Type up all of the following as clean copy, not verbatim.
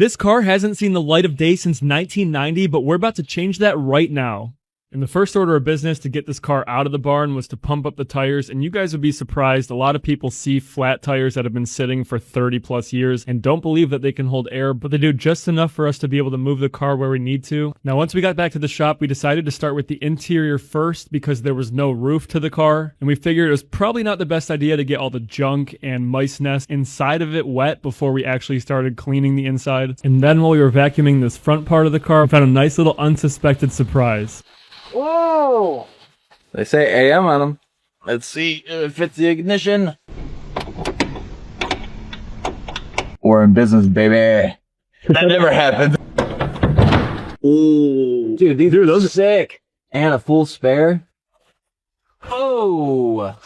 This car hasn't seen the light of day since 1990, but we're about to change that right now. And the first order of business to get this car out of the barn was to pump up the tires, and you guys would be surprised. A lot of people see flat tires that have been sitting for 30 plus years and don't believe that they can hold air, but they do just enough for us to be able to move the car where we need to. Now, once we got back to the shop, we decided to start with the interior first because there was no roof to the car, and we figured it was probably not the best idea to get all the junk and mice nests inside of it wet before we actually started cleaning the inside. And then while we were vacuuming this front part of the car, we found a nice little unsuspected surprise. Whoa! They say AM on them. Let's see if it's the ignition. We're in business, baby. That never happened. Ooh. Dude, those are sick. And a full spare. Oh!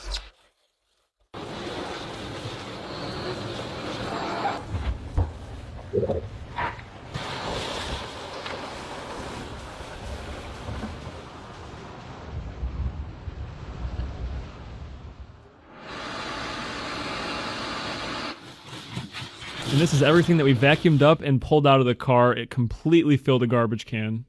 And this is everything that we vacuumed up and pulled out of the car. It completely filled a garbage can.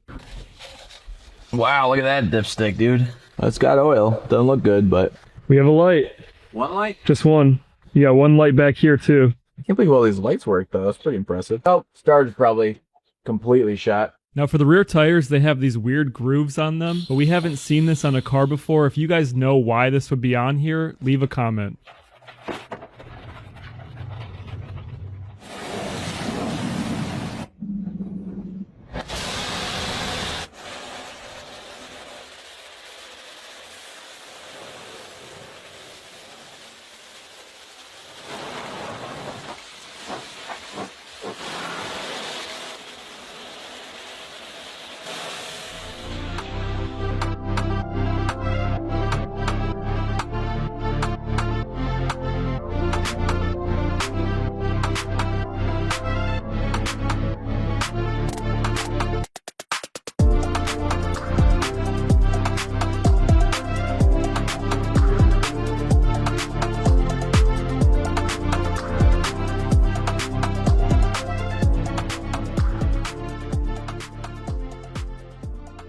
Wow, look at that dipstick, dude. It's got oil. Doesn't look good, but... We have a light. One light? Just one. You got one light back here, too. I can't believe all these lights work, though. That's pretty impressive. Oh, starter's probably completely shot. Now, for the rear tires, they have these weird grooves on them, but we haven't seen this on a car before. If you guys know why this would be on here, leave a comment.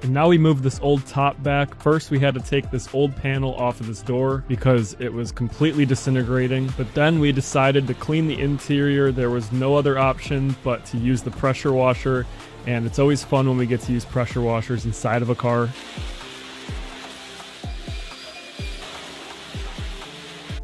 And now we move this old top back. First, we had to take this old panel off of this door because it was completely disintegrating. But then we decided to clean the interior. There was no other option but to use the pressure washer. And it's always fun when we get to use pressure washers inside of a car.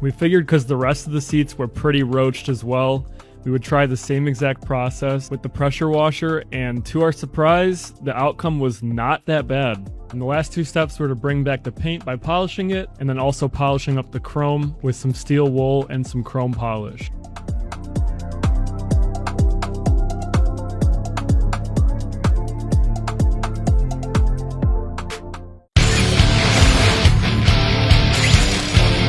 We figured because the rest of the seats were pretty roached as well, we would try the same exact process with the pressure washer, and to our surprise, the outcome was not that bad. And the last two steps were to bring back the paint by polishing it, and then also polishing up the chrome with some steel wool and some chrome polish.